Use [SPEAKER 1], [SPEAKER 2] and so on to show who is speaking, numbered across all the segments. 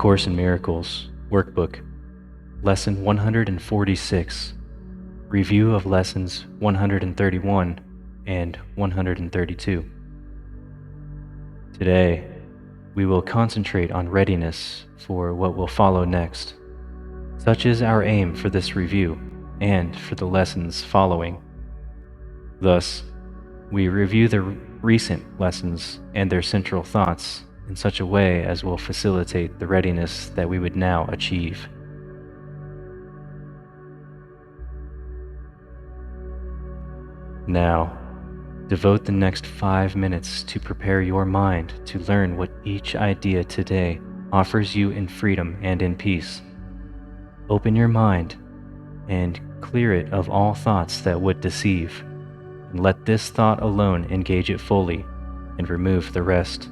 [SPEAKER 1] Course in Miracles, Workbook, Lesson 146, Review of Lessons 131 and 132. Today, we will concentrate on readiness for what will follow next. Such is our aim for this review and for the lessons following. Thus, we review the recent lessons and their central thoughts in such a way as will facilitate the readiness that we would now achieve. Now, devote the next 5 minutes to prepare your mind to learn what each idea today offers you in freedom and in peace. Open your mind and clear it of all thoughts that would deceive, and let this thought alone engage it fully and remove the rest.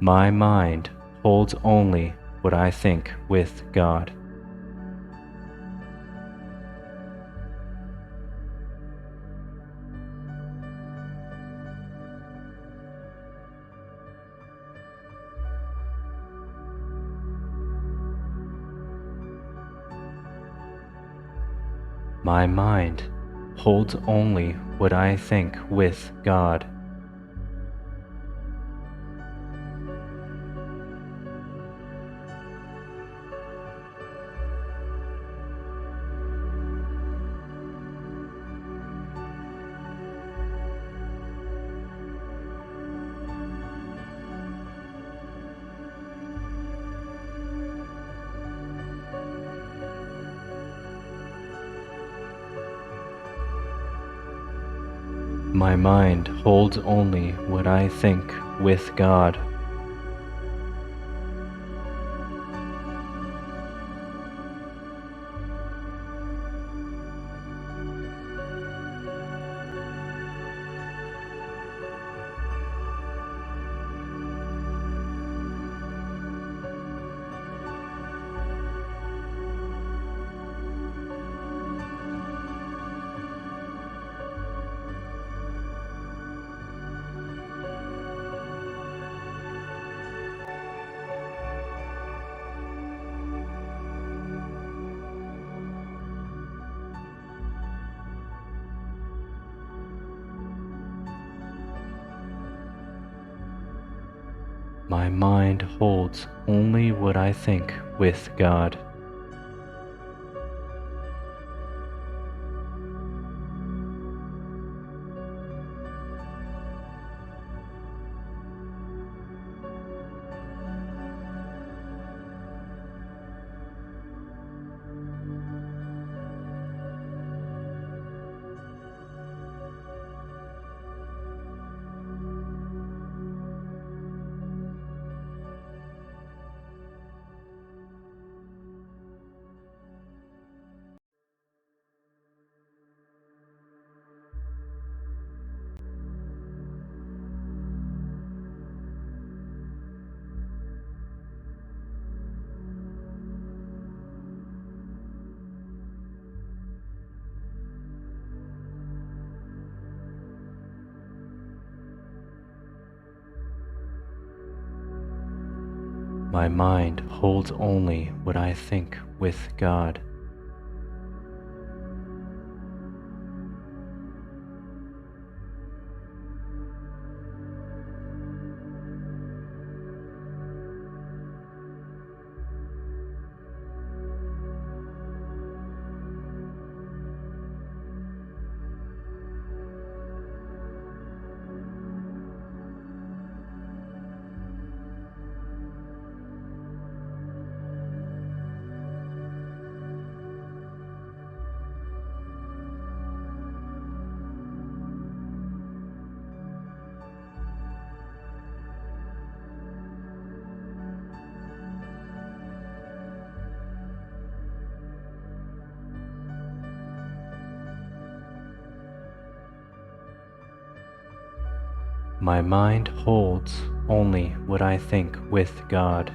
[SPEAKER 1] My mind holds only what I think with God. My mind holds only what I think with God. My mind holds only what I think with God. My mind holds only what I think with God. My mind holds only what I think with God. My mind holds only what I think with God.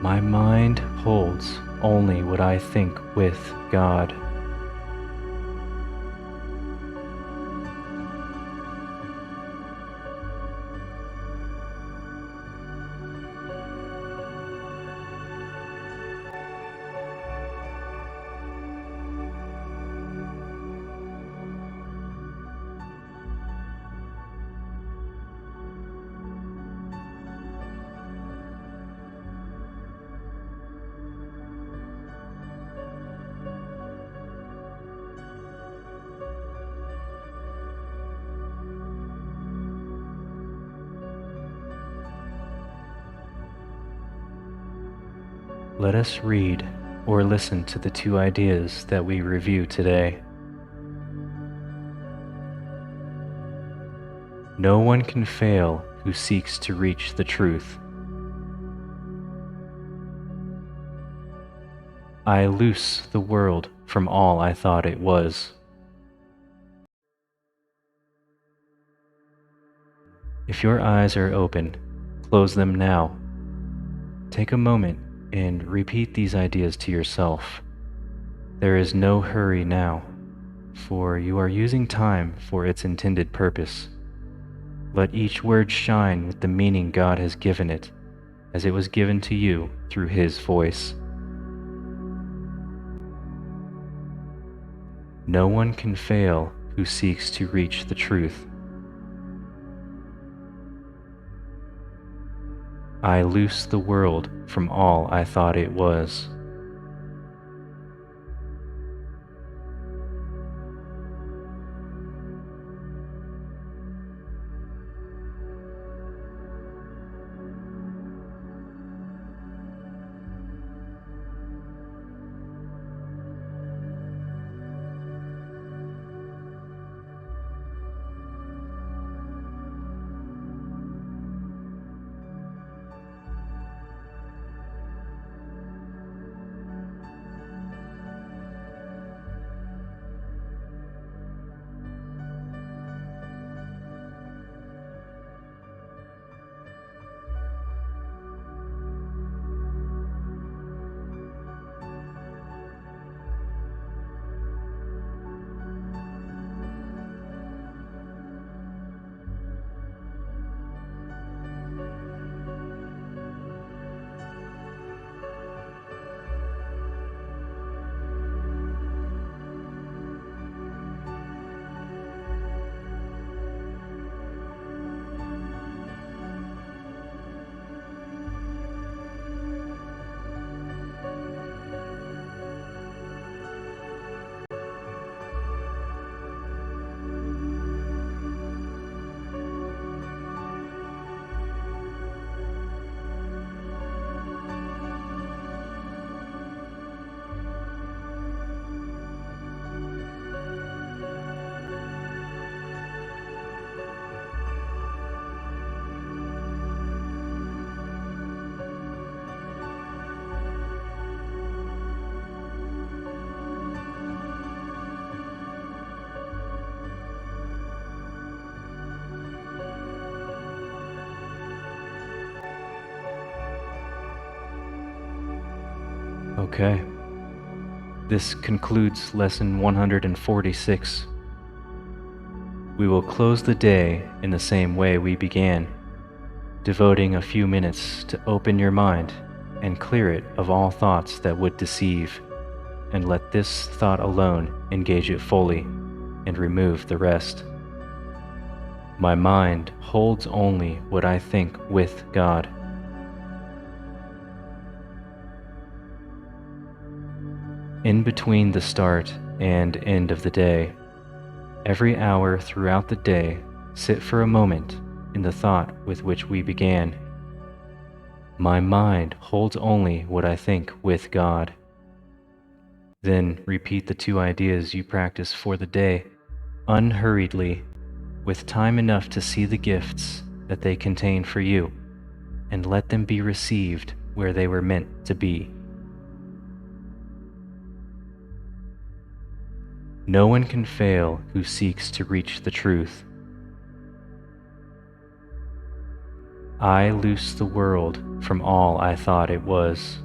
[SPEAKER 1] My mind holds only what I think with God. Let us read or listen to the two ideas that we review today. No one can fail who seeks to reach the truth. I loose the world from all I thought it was. If your eyes are open, close them now. Take a moment and repeat these ideas to yourself. There is no hurry now, for you are using time for its intended purpose. Let each word shine with the meaning God has given it, as it was given to you through His voice. No one can fail who seeks to reach the truth. I loose the world from all I thought it was. Okay. This concludes lesson 146. We will close the day in the same way we began, devoting a few minutes to open your mind and clear it of all thoughts that would deceive, and let this thought alone engage it fully and remove the rest. My mind holds only what I think with God. In between the start and end of the day, every hour throughout the day, sit for a moment in the thought with which we began. My mind holds only what I think with God. Then repeat the two ideas you practice for the day, unhurriedly, with time enough to see the gifts that they contain for you, and let them be received where they were meant to be. No one can fail who seeks to reach the truth. I loose the world from all I thought it was.